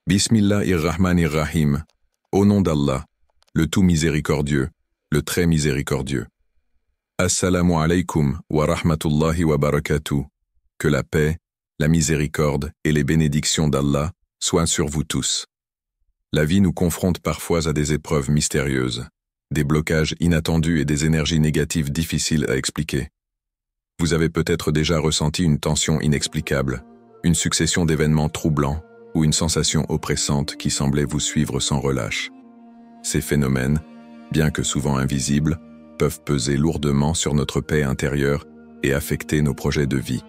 Bismillahir-Rahmanir-Rahim. Au nom d'Allah, le tout miséricordieux, le très miséricordieux. Assalamu alaikum wa rahmatullahi wa barakatuh. Que la paix, la miséricorde et les bénédictions d'Allah soient sur vous tous. La vie nous confronte parfois à des épreuves mystérieuses, des blocages inattendus et des énergies négatives difficiles à expliquer. Vous avez peut-être déjà ressenti une tension inexplicable, une succession d'événements troublants ou une sensation oppressante qui semblait vous suivre sans relâche. Ces phénomènes, bien que souvent invisibles, peuvent peser lourdement sur notre paix intérieure et affecter nos projets de vie.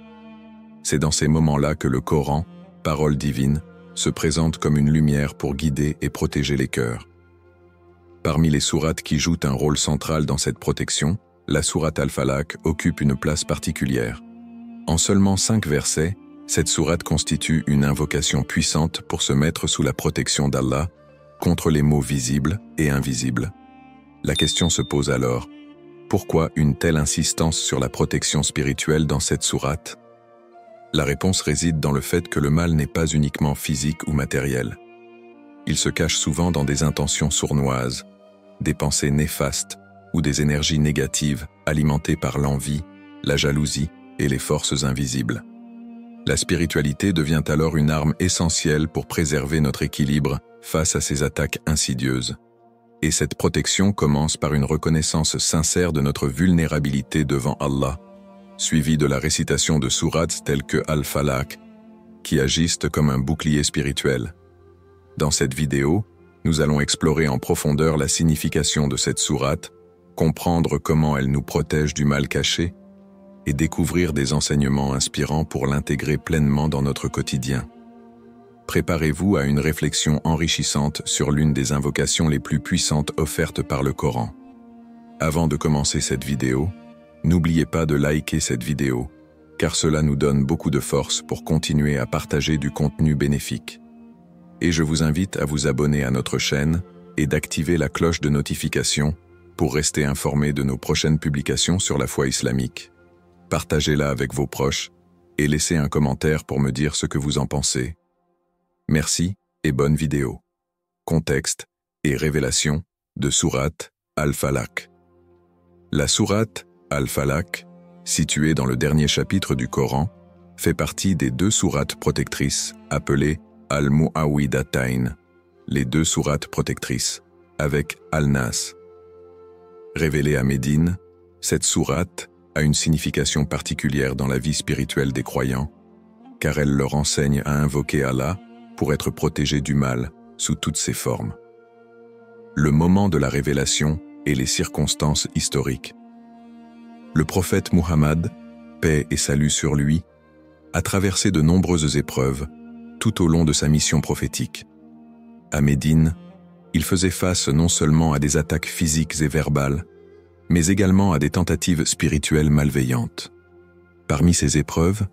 C'est dans ces moments-là que le Coran, parole divine, se présente comme une lumière pour guider et protéger les cœurs. Parmi les sourates qui jouent un rôle central dans cette protection, la sourate Al-Falaq occupe une place particulière. En seulement 5 versets, cette sourate constitue une invocation puissante pour se mettre sous la protection d'Allah contre les maux visibles et invisibles. La question se pose alors, pourquoi une telle insistance sur la protection spirituelle dans cette sourate? La réponse réside dans le fait que le mal n'est pas uniquement physique ou matériel. Il se cache souvent dans des intentions sournoises, des pensées néfastes ou des énergies négatives alimentées par l'envie, la jalousie et les forces invisibles. La spiritualité devient alors une arme essentielle pour préserver notre équilibre face à ces attaques insidieuses. Et cette protection commence par une reconnaissance sincère de notre vulnérabilité devant Allah, suivie de la récitation de sourates telles que Al-Falaq, qui agissent comme un bouclier spirituel. Dans cette vidéo, nous allons explorer en profondeur la signification de cette sourate, comprendre comment elle nous protège du mal caché, et découvrir des enseignements inspirants pour l'intégrer pleinement dans notre quotidien. Préparez-vous à une réflexion enrichissante sur l'une des invocations les plus puissantes offertes par le Coran. Avant de commencer cette vidéo, n'oubliez pas de liker cette vidéo, car cela nous donne beaucoup de force pour continuer à partager du contenu bénéfique. Et je vous invite à vous abonner à notre chaîne et d'activer la cloche de notification pour rester informé de nos prochaines publications sur la foi islamique. Partagez-la avec vos proches et laissez un commentaire pour me dire ce que vous en pensez. Merci et bonne vidéo. Contexte et révélation de sourate Al-Falaq. La sourate Al-Falaq, située dans le dernier chapitre du Coran, fait partie des 2 sourates protectrices appelées Al-Mu'awwidatayn, les 2 sourates protectrices, avec Al-Nas. Révélée à Médine, cette sourate a une signification particulière dans la vie spirituelle des croyants, car elle leur enseigne à invoquer Allah pour être protégés du mal sous toutes ses formes. Le moment de la révélation et les circonstances historiques. Le prophète Muhammad, paix et salut sur lui, a traversé de nombreuses épreuves tout au long de sa mission prophétique. À Médine, il faisait face non seulement à des attaques physiques et verbales, mais également à des tentatives spirituelles malveillantes. Parmi ces épreuves,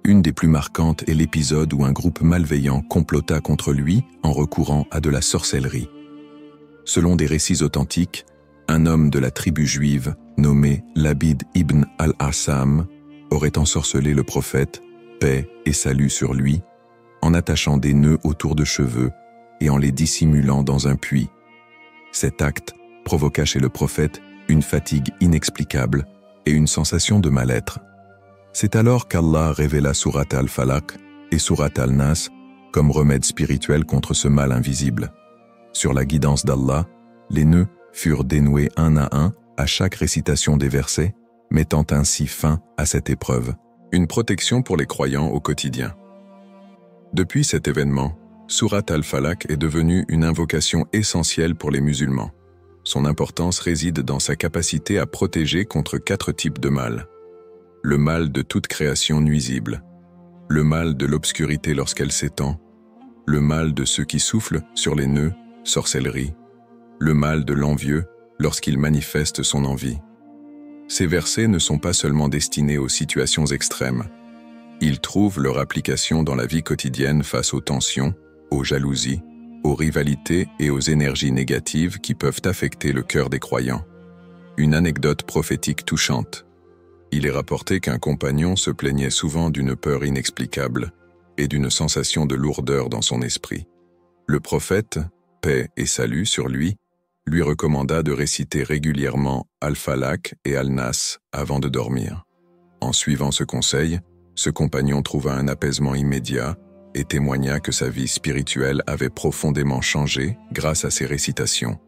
une des plus marquantes est l'épisode où un groupe malveillant complota contre lui en recourant à de la sorcellerie. Selon des récits authentiques, un homme de la tribu juive, nommé Labid ibn al-Assam, aurait ensorcelé le prophète, paix et salut sur lui, en attachant des nœuds autour de cheveux et en les dissimulant dans un puits. Cet acte provoqua chez le prophète une fatigue inexplicable et une sensation de mal-être. C'est alors qu'Allah révéla sourate Al-Falaq et sourate Al-Nas comme remède spirituel contre ce mal invisible. Sur la guidance d'Allah, les nœuds furent dénoués un à chaque récitation des versets, mettant ainsi fin à cette épreuve. Une protection pour les croyants au quotidien. Depuis cet événement, sourate Al-Falaq est devenue une invocation essentielle pour les musulmans. Son importance réside dans sa capacité à protéger contre 4 types de mal. Le mal de toute création nuisible, le mal de l'obscurité lorsqu'elle s'étend, le mal de ceux qui soufflent sur les nœuds, sorcellerie, le mal de l'envieux lorsqu'il manifeste son envie. Ces versets ne sont pas seulement destinés aux situations extrêmes. Ils trouvent leur application dans la vie quotidienne face aux tensions, aux jalousies, aux rivalités et aux énergies négatives qui peuvent affecter le cœur des croyants. Une anecdote prophétique touchante. Il est rapporté qu'un compagnon se plaignait souvent d'une peur inexplicable et d'une sensation de lourdeur dans son esprit. Le prophète, paix et salut sur lui recommanda de réciter régulièrement Al-Falaq et Al-Nas avant de dormir. En suivant ce conseil, ce compagnon trouva un apaisement immédiat et témoigna que sa vie spirituelle avait profondément changé grâce à ces récitations.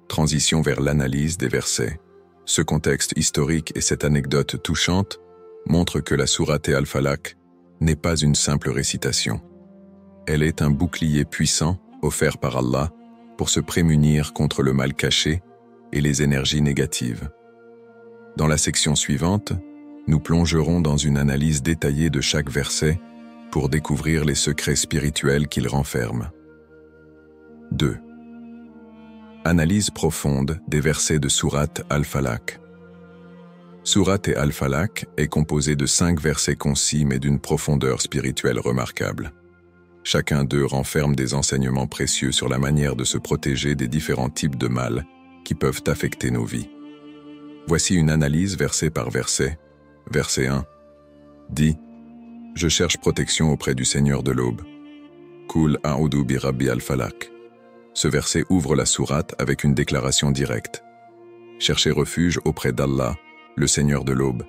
Transition vers l'analyse des versets. Ce contexte historique et cette anecdote touchante montrent que la sourate Al-Falaq n'est pas une simple récitation. Elle est un bouclier puissant offert par Allah pour se prémunir contre le mal caché et les énergies négatives. Dans la section suivante, nous plongerons dans une analyse détaillée de chaque verset pour découvrir les secrets spirituels qu'il renferme. 2. Analyse profonde des versets de sourate Al-Falaq. Sourate Al-Falaq est composée de 5 versets concis mais d'une profondeur spirituelle remarquable. Chacun d'eux renferme des enseignements précieux sur la manière de se protéger des différents types de mal qui peuvent affecter nos vies. Voici une analyse verset par verset. Verset 1. Dit: Je cherche protection auprès du Seigneur de l'aube. Kul a'udhu bi Rabbi al-Falaq. Ce verset ouvre la sourate avec une déclaration directe. Cherchez refuge auprès d'Allah, le Seigneur de l'aube.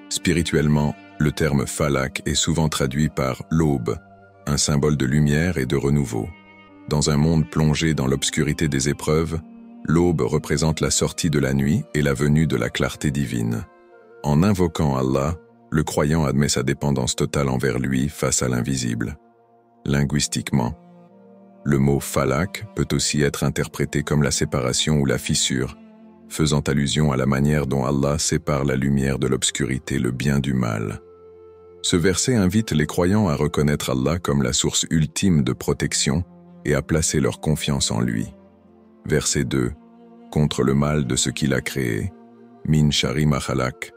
Spirituellement, le terme Falaq est souvent traduit par l'aube, un symbole de lumière et de renouveau. Dans un monde plongé dans l'obscurité des épreuves, l'aube représente la sortie de la nuit et la venue de la clarté divine. En invoquant Allah, le croyant admet sa dépendance totale envers lui face à l'invisible. Linguistiquement, le mot falak peut aussi être interprété comme la séparation ou la fissure, faisant allusion à la manière dont Allah sépare la lumière de l'obscurité, le bien du mal. Ce verset invite les croyants à reconnaître Allah comme la source ultime de protection et à placer leur confiance en lui. Verset 2. Contre le mal de ce qu'il a créé. Min shari ma khalaq.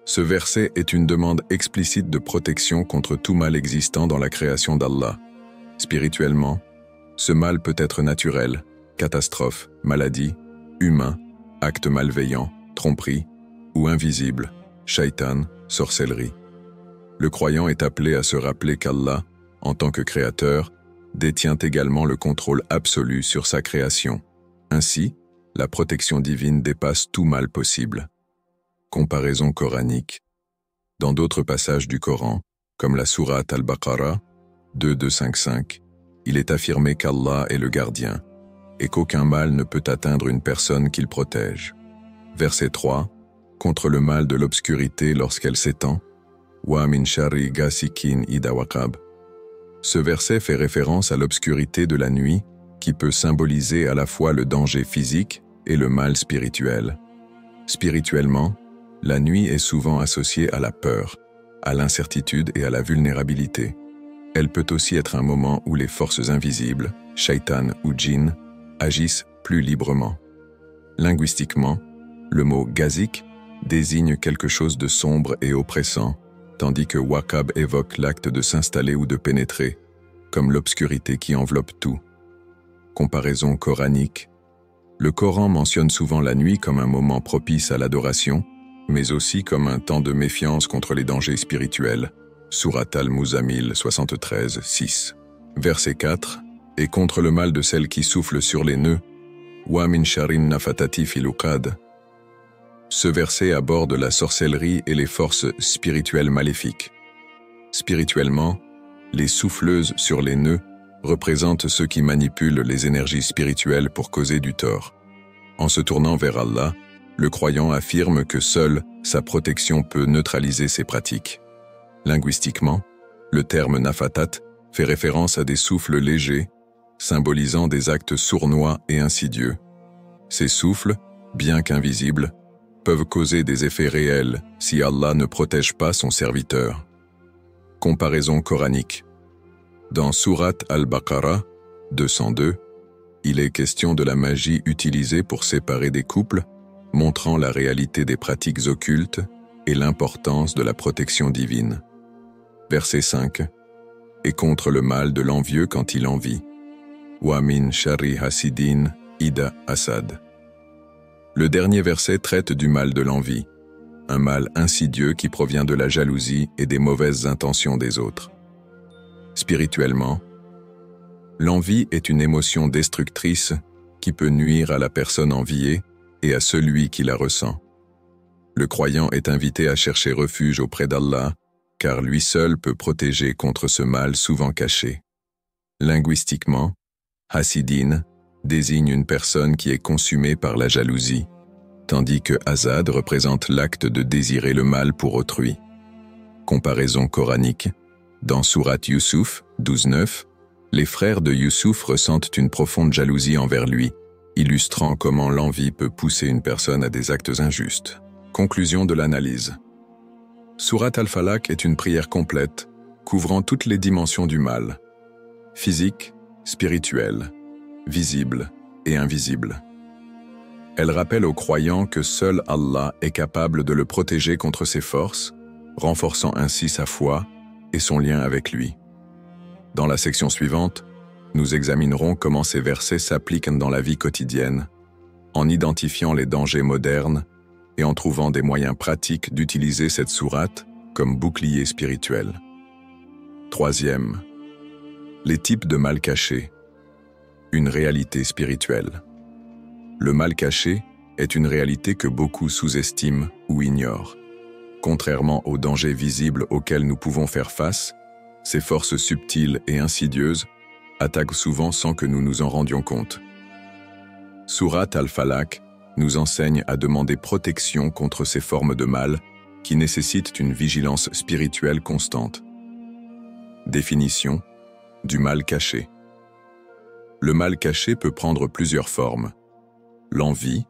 Ce verset est une demande explicite de protection contre tout mal existant dans la création d'Allah. Spirituellement, ce mal peut être naturel, catastrophe, maladie, humain, acte malveillant, tromperie, ou invisible, shaitan, sorcellerie. Le croyant est appelé à se rappeler qu'Allah, en tant que créateur, détient également le contrôle absolu sur sa création. Ainsi, la protection divine dépasse tout mal possible. Comparaison coranique. Dans d'autres passages du Coran, comme la sourate Al-Baqarah 2.2.5.5, il est affirmé qu'Allah est le gardien et qu'aucun mal ne peut atteindre une personne qu'il protège. Verset 3. Contre le mal de l'obscurité lorsqu'elle s'étend. Wa min shari gasikin ida waqab. Ce verset fait référence à l'obscurité de la nuit qui peut symboliser à la fois le danger physique et le mal spirituel. Spirituellement, la nuit est souvent associée à la peur, à l'incertitude et à la vulnérabilité. Elle peut aussi être un moment où les forces invisibles, shaitan ou djinn, agissent plus librement. Linguistiquement, le mot gazik désigne quelque chose de sombre et oppressant, tandis que waqab évoque l'acte de s'installer ou de pénétrer, comme l'obscurité qui enveloppe tout. Comparaison coranique. Le Coran mentionne souvent la nuit comme un moment propice à l'adoration, mais aussi comme un temps de méfiance contre les dangers spirituels. Sourate Al-Muzammil 73.6. Verset 4. Et contre le mal de celle qui souffle sur les nœuds. Wa min sharin nafatati fil uqad. Ce verset aborde la sorcellerie et les forces spirituelles maléfiques. Spirituellement, les souffleuses sur les nœuds représentent ceux qui manipulent les énergies spirituelles pour causer du tort. En se tournant vers Allah, le croyant affirme que seule sa protection peut neutraliser ces pratiques. Linguistiquement, le terme nafatat fait référence à des souffles légers, symbolisant des actes sournois et insidieux. Ces souffles, bien qu'invisibles, peuvent causer des effets réels si Allah ne protège pas son serviteur. Comparaison coranique. Dans Sourate Al-Baqarah 202, il est question de la magie utilisée pour séparer des couples, montrant la réalité des pratiques occultes et l'importance de la protection divine. Verset 5. Et contre le mal de l'envieux quand il envie. Wa min shari hasidin ida asad. Le dernier verset traite du mal de l'envie, un mal insidieux qui provient de la jalousie et des mauvaises intentions des autres. Spirituellement, L'envie est une émotion destructrice qui peut nuire à la personne enviée et à celui qui la ressent. Le croyant est invité à chercher refuge auprès d'Allah, car lui seul peut protéger contre ce mal souvent caché. Linguistiquement, Hasidine désigne une personne qui est consumée par la jalousie, tandis que hasad représente l'acte de désirer le mal pour autrui. Comparaison coranique, dans Sourate Yusuf 12:9, les frères de Yusuf ressentent une profonde jalousie envers lui, illustrant comment l'envie peut pousser une personne à des actes injustes. Conclusion de l'analyse. Sourate Al-Falaq est une prière complète, couvrant toutes les dimensions du mal, physique, spirituelle, visible et invisible. Elle rappelle aux croyants que seul Allah est capable de le protéger contre ses forces, renforçant ainsi sa foi et son lien avec lui. Dans la section suivante, nous examinerons comment ces versets s'appliquent dans la vie quotidienne, en identifiant les dangers modernes et en trouvant des moyens pratiques d'utiliser cette sourate comme bouclier spirituel. Troisième, les types de mal caché. Une réalité spirituelle. Le mal caché est une réalité que beaucoup sous-estiment ou ignorent. Contrairement aux dangers visibles auxquels nous pouvons faire face, ces forces subtiles et insidieuses attaquent souvent sans que nous nous en rendions compte. Sourate Al-Falaq nous enseigne à demander protection contre ces formes de mal qui nécessitent une vigilance spirituelle constante. Définition du mal caché. Le mal caché peut prendre plusieurs formes. L'envie.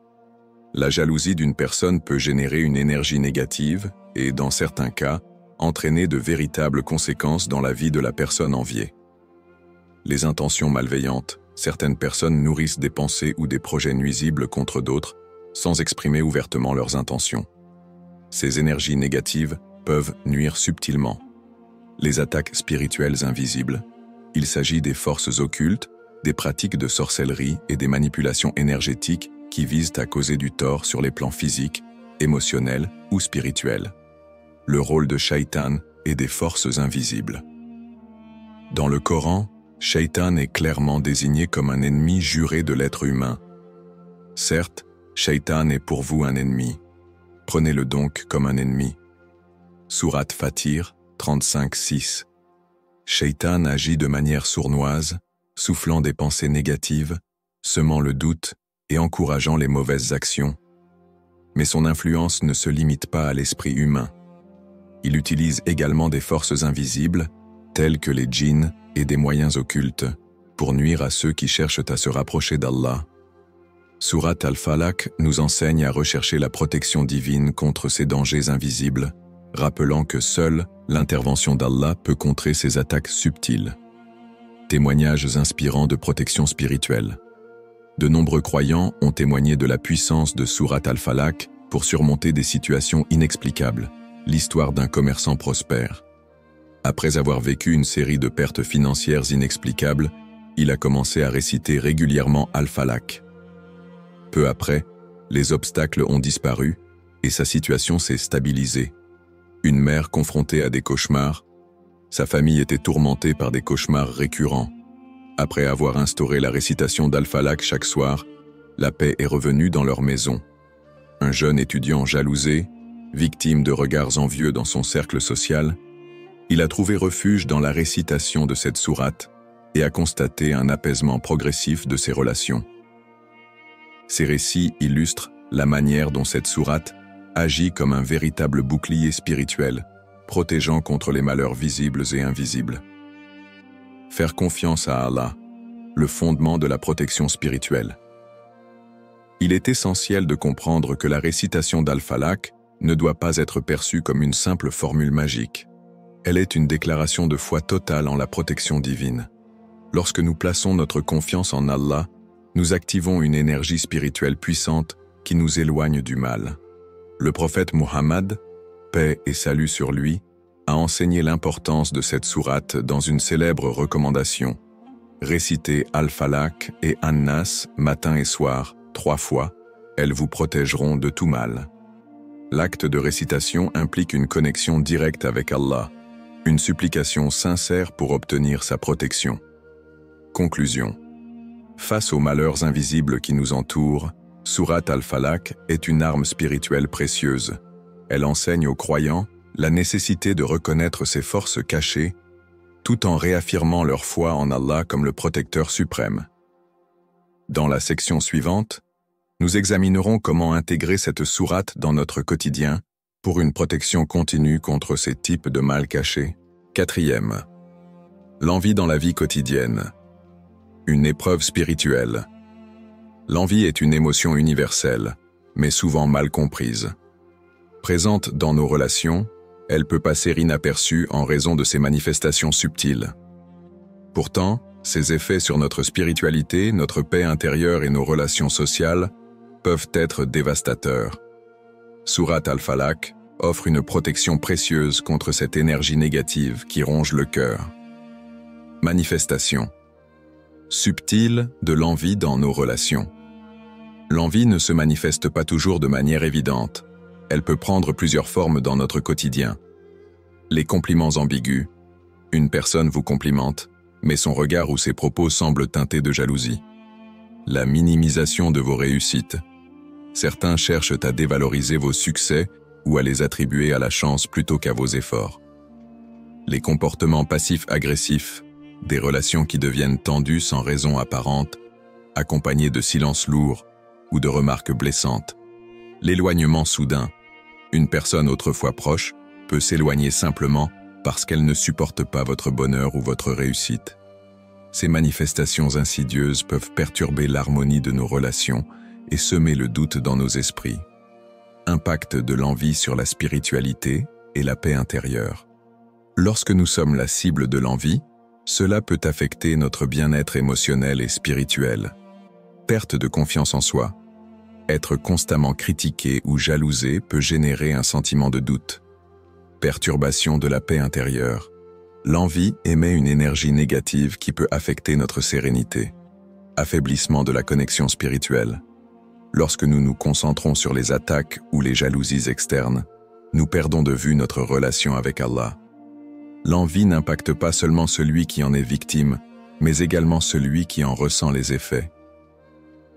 La jalousie d'une personne peut générer une énergie négative et, dans certains cas, entraîner de véritables conséquences dans la vie de la personne enviée. Les intentions malveillantes. Certaines personnes nourrissent des pensées ou des projets nuisibles contre d'autres, sans exprimer ouvertement leurs intentions. Ces énergies négatives peuvent nuire subtilement. Les attaques spirituelles invisibles. Il s'agit des forces occultes, des pratiques de sorcellerie et des manipulations énergétiques qui visent à causer du tort sur les plans physiques, émotionnels ou spirituels. Le rôle de Shaitan et des forces invisibles. Dans le Coran, Shaitan est clairement désigné comme un ennemi juré de l'être humain. Certes, Shaitan est pour vous un ennemi. Prenez-le donc comme un ennemi. Sourate Fatir 35:6. Shaitan agit de manière sournoise, soufflant des pensées négatives, semant le doute et encourageant les mauvaises actions. Mais son influence ne se limite pas à l'esprit humain. Il utilise également des forces invisibles, telles que les djinns et des moyens occultes, pour nuire à ceux qui cherchent à se rapprocher d'Allah. Sourate Al-Falaq nous enseigne à rechercher la protection divine contre ces dangers invisibles, rappelant que seule l'intervention d'Allah peut contrer ces attaques subtiles. Témoignages inspirants de protection spirituelle. De nombreux croyants ont témoigné de la puissance de Sourate Al-Falaq pour surmonter des situations inexplicables. L'histoire d'un commerçant prospère. Après avoir vécu une série de pertes financières inexplicables, il a commencé à réciter régulièrement Al-Falaq. Peu après, les obstacles ont disparu et sa situation s'est stabilisée. Une mère confrontée à des cauchemars, sa famille était tourmentée par des cauchemars récurrents. Après avoir instauré la récitation d'Al-Falaq chaque soir, la paix est revenue dans leur maison. Un jeune étudiant jalousé, victime de regards envieux dans son cercle social, il a trouvé refuge dans la récitation de cette sourate et a constaté un apaisement progressif de ses relations. Ces récits illustrent la manière dont cette sourate agit comme un véritable bouclier spirituel, protégeant contre les malheurs visibles et invisibles. Faire confiance à Allah, le fondement de la protection spirituelle. Il est essentiel de comprendre que la récitation d'Al-Falaq ne doit pas être perçue comme une simple formule magique. Elle est une déclaration de foi totale en la protection divine. Lorsque nous plaçons notre confiance en Allah, nous activons une énergie spirituelle puissante qui nous éloigne du mal. Le prophète Muhammad, paix et salut sur lui, a enseigné l'importance de cette sourate dans une célèbre recommandation. Récitez Al-Falaq et An-Nas matin et soir, 3 fois, elles vous protégeront de tout mal. L'acte de récitation implique une connexion directe avec Allah, une supplication sincère pour obtenir sa protection. Conclusion. Face aux malheurs invisibles qui nous entourent, Sourate Al-Falaq est une arme spirituelle précieuse. Elle enseigne aux croyants la nécessité de reconnaître ses forces cachées, tout en réaffirmant leur foi en Allah comme le protecteur suprême. Dans la section suivante, nous examinerons comment intégrer cette sourate dans notre quotidien pour une protection continue contre ces types de mal cachés. 4e. L'envie dans la vie quotidienne. Une épreuve spirituelle. L'envie est une émotion universelle, mais souvent mal comprise. Présente dans nos relations, elle peut passer inaperçue en raison de ses manifestations subtiles. Pourtant, ses effets sur notre spiritualité, notre paix intérieure et nos relations sociales peuvent être dévastateurs. Sourate Al-Falaq offre une protection précieuse contre cette énergie négative qui ronge le cœur. Manifestation subtile de l'envie dans nos relations. L'envie ne se manifeste pas toujours de manière évidente. Elle peut prendre plusieurs formes dans notre quotidien. Les compliments ambigus. Une personne vous complimente, mais son regard ou ses propos semblent teintés de jalousie. La minimisation de vos réussites. Certains cherchent à dévaloriser vos succès ou à les attribuer à la chance plutôt qu'à vos efforts. Les comportements passifs-agressifs, des relations qui deviennent tendues sans raison apparente, accompagnées de silences lourds ou de remarques blessantes. L'éloignement soudain. Une personne autrefois proche peut s'éloigner simplement parce qu'elle ne supporte pas votre bonheur ou votre réussite. Ces manifestations insidieuses peuvent perturber l'harmonie de nos relations et semer le doute dans nos esprits. Impact de l'envie sur la spiritualité et la paix intérieure. Lorsque nous sommes la cible de l'envie, cela peut affecter notre bien-être émotionnel et spirituel. Perte de confiance en soi. Être constamment critiqué ou jalousé peut générer un sentiment de doute. Perturbation de la paix intérieure. L'envie émet une énergie négative qui peut affecter notre sérénité. Affaiblissement de la connexion spirituelle. Lorsque nous nous concentrons sur les attaques ou les jalousies externes, nous perdons de vue notre relation avec Allah. L'envie n'impacte pas seulement celui qui en est victime, mais également celui qui en ressent les effets.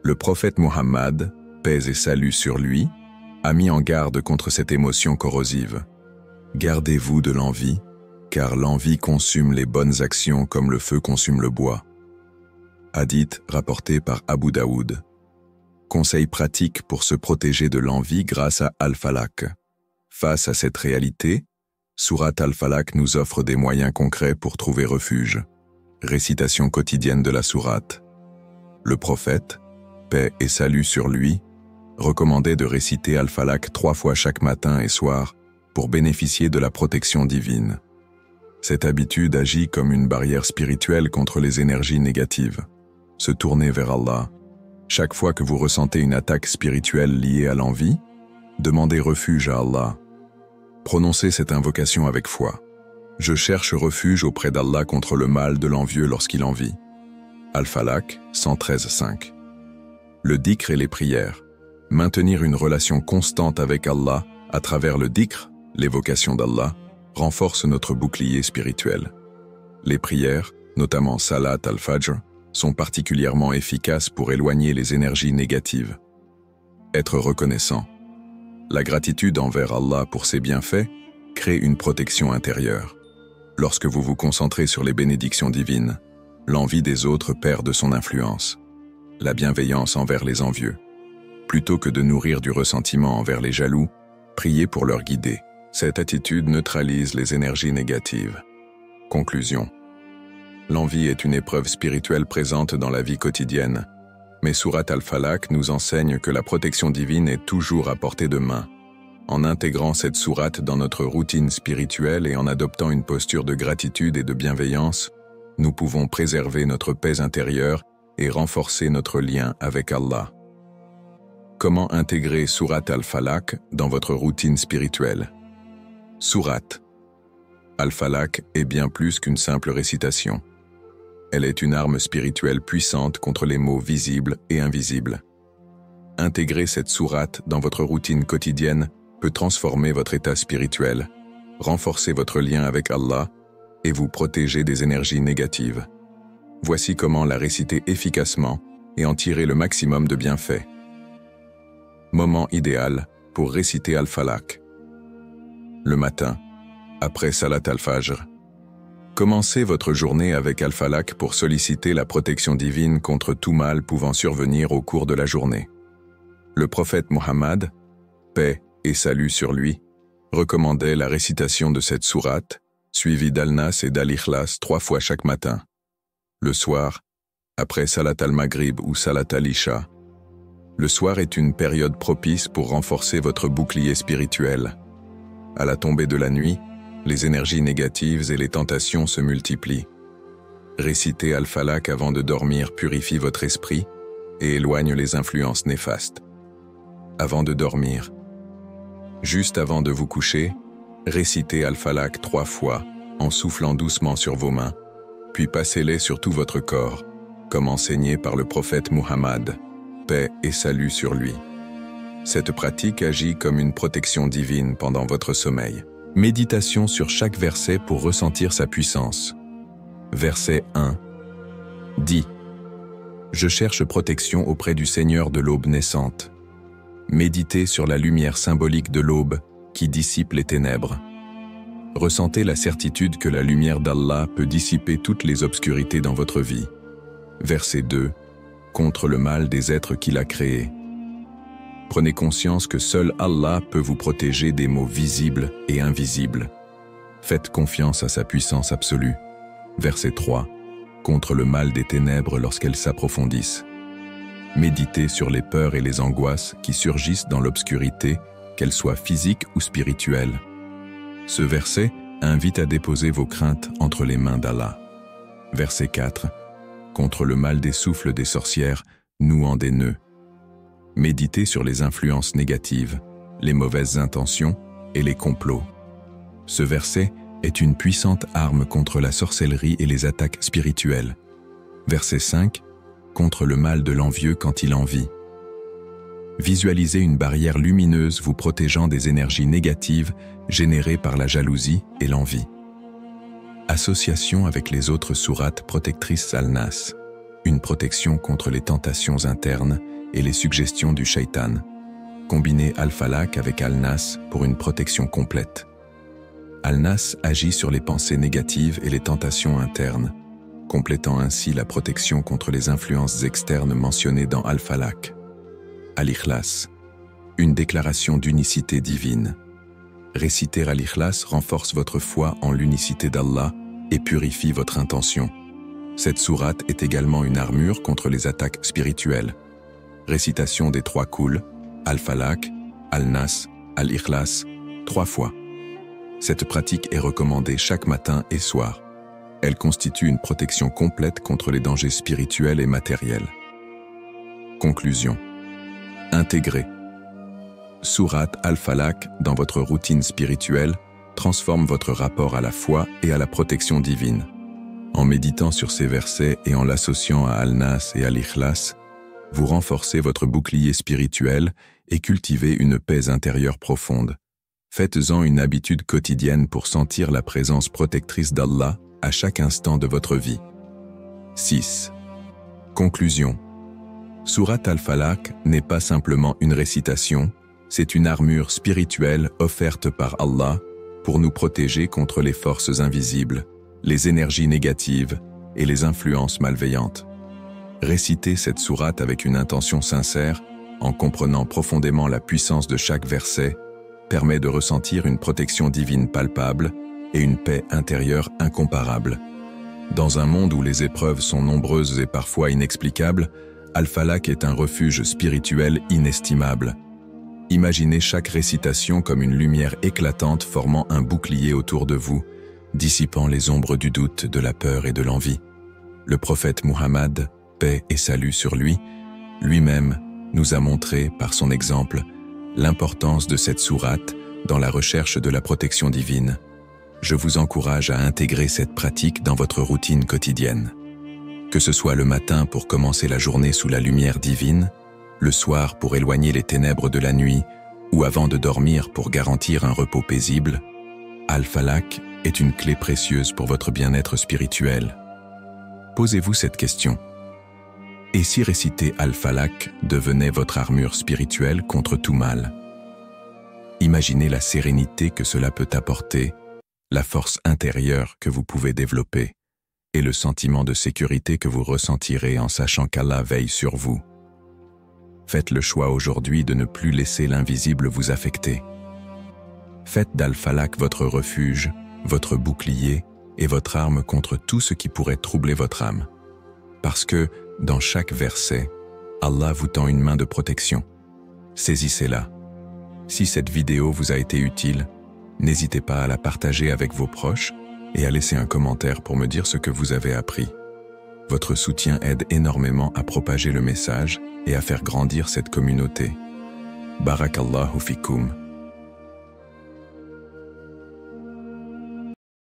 Le prophète Muhammad, paix et salut sur lui, a mis en garde contre cette émotion corrosive. Gardez-vous de l'envie, car l'envie consume les bonnes actions comme le feu consume le bois. Hadith rapporté par Abu Daoud. Conseil pratique pour se protéger de l'envie grâce à Al-Falaq. Face à cette réalité, Sourate Al-Falaq nous offre des moyens concrets pour trouver refuge. Récitation quotidienne de la sourate. Le prophète, paix et salut sur lui, recommandait de réciter Al-Falaq 3 fois chaque matin et soir pour bénéficier de la protection divine. Cette habitude agit comme une barrière spirituelle contre les énergies négatives. Se tourner vers Allah. Chaque fois que vous ressentez une attaque spirituelle liée à l'envie, demandez refuge à Allah. Prononcez cette invocation avec foi. Je cherche refuge auprès d'Allah contre le mal de l'envieux lorsqu'il envie. Al-Falaq 113.5. Le dhikr et les prières. Maintenir une relation constante avec Allah à travers le dhikr, l'évocation d'Allah, renforce notre bouclier spirituel. Les prières, notamment Salat al-Fajr, sont particulièrement efficaces pour éloigner les énergies négatives. Être reconnaissant. La gratitude envers Allah pour ses bienfaits crée une protection intérieure. Lorsque vous vous concentrez sur les bénédictions divines, l'envie des autres perd de son influence. La bienveillance envers les envieux. Plutôt que de nourrir du ressentiment envers les jaloux, priez pour leur guider. Cette attitude neutralise les énergies négatives. Conclusion. L'envie est une épreuve spirituelle présente dans la vie quotidienne. Mais Sourate Al-Falaq nous enseigne que la protection divine est toujours à portée de main. En intégrant cette sourate dans notre routine spirituelle et en adoptant une posture de gratitude et de bienveillance, nous pouvons préserver notre paix intérieure et renforcer notre lien avec Allah. Comment intégrer Sourate Al-Falaq dans votre routine spirituelle? Sourate Al-Falaq est bien plus qu'une simple récitation. Elle est une arme spirituelle puissante contre les maux visibles et invisibles. Intégrer cette sourate dans votre routine quotidienne peut transformer votre état spirituel, renforcer votre lien avec Allah et vous protéger des énergies négatives. Voici comment la réciter efficacement et en tirer le maximum de bienfaits. Moment idéal pour réciter Al-Falaq. Le matin, après Salat al-Fajr. Commencez votre journée avec Al-Falaq pour solliciter la protection divine contre tout mal pouvant survenir au cours de la journée. Le prophète Muhammad, paix et salut sur lui, recommandait la récitation de cette sourate, suivie d'Al-Nas et d'Al-Ikhlas 3 fois chaque matin. Le soir, après Salat al-Maghrib ou Salat al-Isha. Le soir est une période propice pour renforcer votre bouclier spirituel. À la tombée de la nuit, les énergies négatives et les tentations se multiplient. Réciter Al-Falaq avant de dormir purifie votre esprit et éloigne les influences néfastes. Avant de dormir, juste avant de vous coucher, récitez Al-Falaq 3 fois en soufflant doucement sur vos mains, puis passez-les sur tout votre corps, comme enseigné par le prophète Muhammad, paix et salut sur lui. Cette pratique agit comme une protection divine pendant votre sommeil. Méditation sur chaque verset pour ressentir sa puissance. Verset 1. Dit: Je cherche protection auprès du Seigneur de l'aube naissante. Méditez sur la lumière symbolique de l'aube qui dissipe les ténèbres. Ressentez la certitude que la lumière d'Allah peut dissiper toutes les obscurités dans votre vie. Verset 2. Contre le mal des êtres qu'il a créés. Prenez conscience que seul Allah peut vous protéger des maux visibles et invisibles. Faites confiance à sa puissance absolue. Verset 3. Contre le mal des ténèbres lorsqu'elles s'approfondissent. Méditez sur les peurs et les angoisses qui surgissent dans l'obscurité, qu'elles soient physiques ou spirituelles. Ce verset invite à déposer vos craintes entre les mains d'Allah. Verset 4. Contre le mal des souffles des sorcières, nouant des nœuds. Méditez sur les influences négatives, les mauvaises intentions et les complots. Ce verset est une puissante arme contre la sorcellerie et les attaques spirituelles. Verset 5. Contre le mal de l'envieux quand il envie. Visualisez une barrière lumineuse vous protégeant des énergies négatives générées par la jalousie et l'envie. Association avec les autres sourates protectrices Al-Nas, une protection contre les tentations internes et les suggestions du shaitan. Combinez Al-Falaq avec Al-Nas pour une protection complète. Al-Nas agit sur les pensées négatives et les tentations internes, complétant ainsi la protection contre les influences externes mentionnées dans Al-Falaq. Al-Ikhlas, une déclaration d'unicité divine. Réciter Al-Ikhlas renforce votre foi en l'unicité d'Allah et purifie votre intention. Cette sourate est également une armure contre les attaques spirituelles. Récitation des 3 couls, Al-Falaq, Al-Nas, Al-Ikhlas, 3 fois. Cette pratique est recommandée chaque matin et soir. Elle constitue une protection complète contre les dangers spirituels et matériels. Conclusion. Intégrez. Sourate Al-Falaq dans votre routine spirituelle transforme votre rapport à la foi et à la protection divine. En méditant sur ces versets et en l'associant à Al-Nas et Al-Ikhlas, vous renforcez votre bouclier spirituel et cultivez une paix intérieure profonde. Faites-en une habitude quotidienne pour sentir la présence protectrice d'Allah à chaque instant de votre vie. 6. Conclusion. Sourate Al-Falaq n'est pas simplement une récitation, c'est une armure spirituelle offerte par Allah pour nous protéger contre les forces invisibles, les énergies négatives et les influences malveillantes. Réciter cette sourate avec une intention sincère, en comprenant profondément la puissance de chaque verset, permet de ressentir une protection divine palpable et une paix intérieure incomparable. Dans un monde où les épreuves sont nombreuses et parfois inexplicables, Al-Falaq est un refuge spirituel inestimable. Imaginez chaque récitation comme une lumière éclatante formant un bouclier autour de vous, dissipant les ombres du doute, de la peur et de l'envie. Le prophète Muhammad, paix et salut sur lui, lui-même nous a montré, par son exemple, l'importance de cette sourate dans la recherche de la protection divine. Je vous encourage à intégrer cette pratique dans votre routine quotidienne. Que ce soit le matin pour commencer la journée sous la lumière divine, le soir pour éloigner les ténèbres de la nuit, ou avant de dormir pour garantir un repos paisible, Al-Falaq est une clé précieuse pour votre bien-être spirituel. Posez-vous cette question. Et si réciter Al-Falaq devenait votre armure spirituelle contre tout mal? Imaginez la sérénité que cela peut apporter, la force intérieure que vous pouvez développer, et le sentiment de sécurité que vous ressentirez en sachant qu'Allah veille sur vous. Faites le choix aujourd'hui de ne plus laisser l'invisible vous affecter. Faites d'Al-Falaq votre refuge, votre bouclier et votre arme contre tout ce qui pourrait troubler votre âme. Parce que, dans chaque verset, Allah vous tend une main de protection. Saisissez-la. Si cette vidéo vous a été utile, n'hésitez pas à la partager avec vos proches et à laisser un commentaire pour me dire ce que vous avez appris. Votre soutien aide énormément à propager le message et à faire grandir cette communauté. Barakallahu fikoum.